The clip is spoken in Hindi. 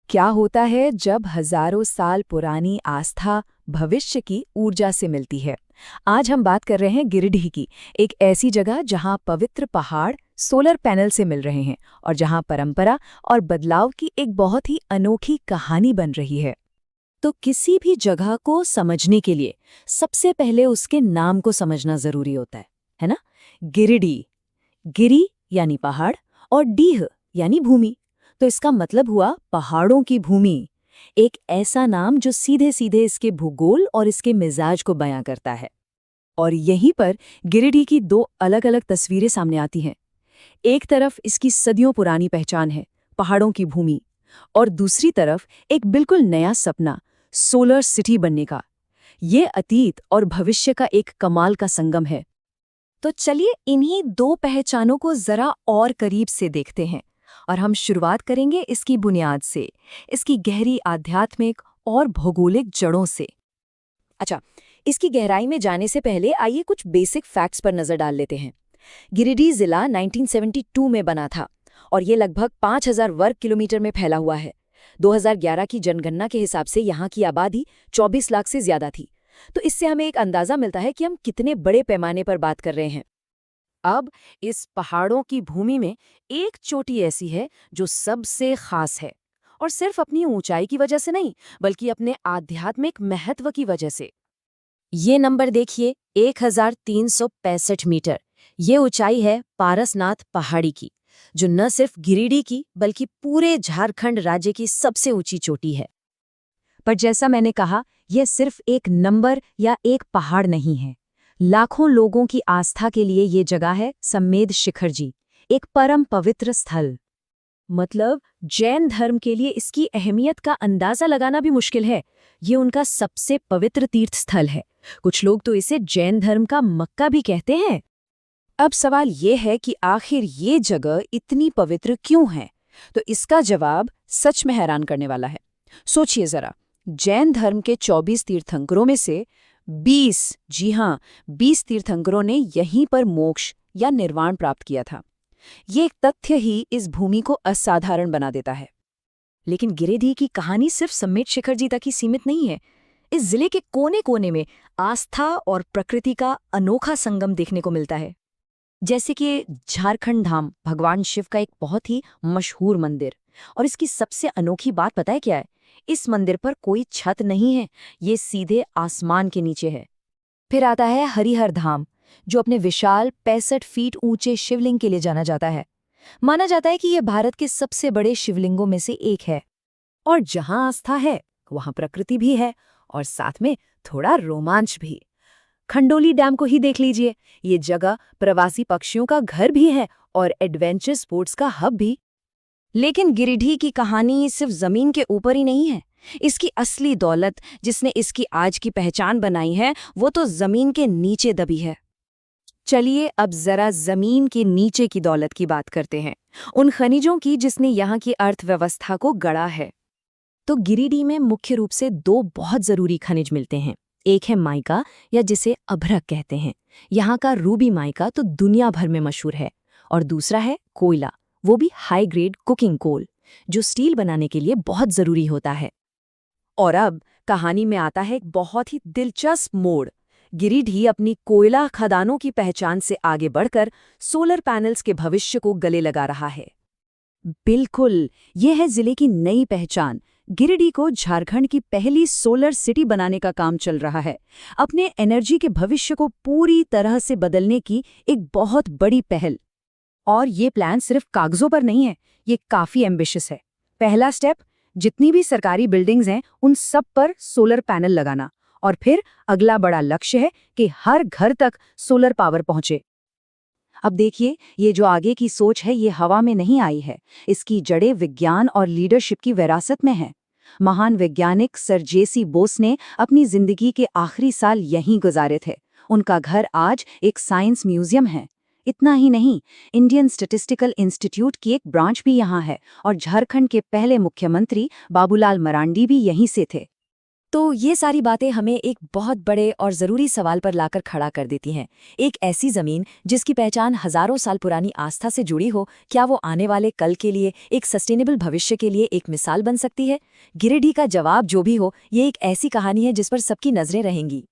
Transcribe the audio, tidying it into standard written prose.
क्या होता है जब हजारों साल पुरानी आस्था भविष्य की ऊर्जा से मिलती है। आज हम बात कर रहे हैं गिरिडीह की, एक ऐसी जगह जहां पवित्र पहाड़ सोलर पैनल से मिल रहे हैं और जहां परंपरा और बदलाव की एक बहुत ही अनोखी कहानी बन रही है। तो किसी भी जगह को समझने के लिए सबसे पहले उसके नाम को समझना जरूरी होता है ना। गिरिडीह, गिरी यानी पहाड़ और डीह यानी भूमि, तो इसका मतलब हुआ पहाड़ों की भूमि। एक ऐसा नाम जो सीधे सीधे इसके भूगोल और इसके मिजाज को बयां करता है। और यहीं पर गिरिडीह की दो अलग अलग तस्वीरें सामने आती हैं। एक तरफ इसकी सदियों पुरानी पहचान है, पहाड़ों की भूमि, और दूसरी तरफ एक बिल्कुल नया सपना, सोलर सिटी बनने का। ये अतीत और भविष्य का एक कमाल का संगम है। तो चलिए इन्हीं दो पहचानों को जरा और करीब से देखते हैं, और हम शुरुआत करेंगे इसकी बुनियाद से, इसकी गहरी आध्यात्मिक और भौगोलिक जड़ों से। अच्छा, इसकी गहराई में जाने से पहले आइए कुछ बेसिक फैक्ट्स पर नजर डाल लेते हैं। गिरिडीह जिला 1972 में बना था और ये लगभग 5000 वर्ग किलोमीटर में फैला हुआ है। 2011 की जनगणना के हिसाब से यहाँ की आबादी 24 लाख से ज्यादा थी। तो इससे हमें एक अंदाजा मिलता है कि हम कितने बड़े पैमाने पर बात कर रहे हैं। अब इस पहाड़ों की भूमि में एक चोटी ऐसी है जो सबसे खास है, और सिर्फ अपनी ऊंचाई की वजह से नहीं, बल्कि अपने आध्यात्मिक महत्व की वजह से। ये नंबर देखिए, 1365 मीटर। ये ऊंचाई है पारसनाथ पहाड़ी की, जो न सिर्फ गिरिडीह की बल्कि पूरे झारखंड राज्य की सबसे ऊंची चोटी है। पर जैसा मैंने कहा, यह सिर्फ एक नंबर या एक पहाड़ नहीं है। लाखों लोगों की आस्था के लिए ये जगह है समेध शिखर जी, एक परम पवित्र स्थल। मतलब जैन धर्म के लिए इसकी अहमियत का अंदाजा लगाना भी मुश्किल है। ये उनका सबसे पवित्र तीर्थ स्थल है। कुछ लोग तो इसे जैन धर्म का मक्का भी कहते हैं। अब सवाल ये है कि आखिर ये जगह इतनी पवित्र क्यों है? तो इसका जवाब सच में हैरान करने वाला है। सोचिए जरा, जैन धर्म के 24 तीर्थंकरों में से 20, जी हाँ, 20 तीर्थंकरों ने यहीं पर मोक्ष या निर्वाण प्राप्त किया था। ये एक तथ्य ही इस भूमि को असाधारण बना देता है। लेकिन गिरिडीह की कहानी सिर्फ समेत शिखर जी तक ही सीमित नहीं है। इस जिले के कोने कोने में आस्था और प्रकृति का अनोखा संगम देखने को मिलता है। जैसे कि झारखंड धाम, भगवान शिव का एक बहुत ही मशहूर मंदिर। और इसकी सबसे अनोखी बात पता है क्या है? इस मंदिर पर कोई छत नहीं है, ये सीधे आसमान के नीचे है। फिर आता है हरिहर धाम, जो अपने विशाल 65 फीट ऊंचे शिवलिंग के लिए जाना जाता है। माना जाता है कि यह भारत के सबसे बड़े शिवलिंगों में से एक है। और जहां आस्था है, वहां प्रकृति भी है, और साथ में थोड़ा रोमांच भी। खंडोली डैम को ही देख लीजिए, ये जगह प्रवासी पक्षियों का घर भी है और एडवेंचर स्पोर्ट्स का हब भी। लेकिन गिरिडीह की कहानी सिर्फ जमीन के ऊपर ही नहीं है। इसकी असली दौलत, जिसने इसकी आज की पहचान बनाई है, वो तो जमीन के नीचे दबी है। चलिए अब जरा जमीन के नीचे की दौलत की बात करते हैं, उन खनिजों की जिसने यहाँ की अर्थव्यवस्था को गढ़ा है। तो गिरिडीह में मुख्य रूप से दो बहुत जरूरी खनिज मिलते हैं। एक है माइका, या जिसे अभ्रक कहते हैं। यहाँ का रूबी माइका तो दुनिया भर में मशहूर है। और दूसरा है कोयला, वो भी हाई ग्रेड कुकिंग कोल, जो स्टील बनाने के लिए बहुत जरूरी होता है। और अब कहानी में आता है एक बहुत ही दिलचस्प मोड़। गिरिडीह अपनी कोयला खदानों की पहचान से आगे बढ़कर सोलर पैनल्स के भविष्य को गले लगा रहा है। बिल्कुल, ये है जिले की नई पहचान। गिरिडीह को झारखंड की पहली सोलर सिटी बनाने का काम चल रहा है। अपने एनर्जी के भविष्य को पूरी तरह से बदलने की एक बहुत बड़ी पहल। और ये प्लान सिर्फ कागजों पर नहीं है, ये काफी एम्बिशियस है। पहला स्टेप, जितनी भी सरकारी बिल्डिंग्स हैं उन सब पर सोलर पैनल लगाना। और फिर अगला बड़ा लक्ष्य है कि हर घर तक सोलर पावर पहुंचे। अब देखिए, ये जो आगे की सोच है, ये हवा में नहीं आई है। इसकी जड़ें विज्ञान और लीडरशिप की विरासत में हैं। महान वैज्ञानिक सर जेसी बोस ने अपनी जिंदगी के आखिरी साल यहीं गुजारे थे। उनका घर आज एक साइंस म्यूजियम है। इतना ही नहीं, इंडियन स्टैटिस्टिकल इंस्टीट्यूट की एक ब्रांच भी यहाँ है, और झारखंड के पहले मुख्यमंत्री बाबूलाल मरांडी भी यहीं से थे। तो ये सारी बातें हमें एक बहुत बड़े और ज़रूरी सवाल पर लाकर खड़ा कर देती हैं। एक ऐसी ज़मीन जिसकी पहचान हज़ारों साल पुरानी आस्था से जुड़ी हो, क्या वो आने वाले कल के लिए, एक सस्टेनेबल भविष्य के लिए एक मिसाल बन सकती है? गिरिडीह का जवाब जो भी हो, ये एक ऐसी कहानी है जिस पर सबकी नज़रें रहेंगी।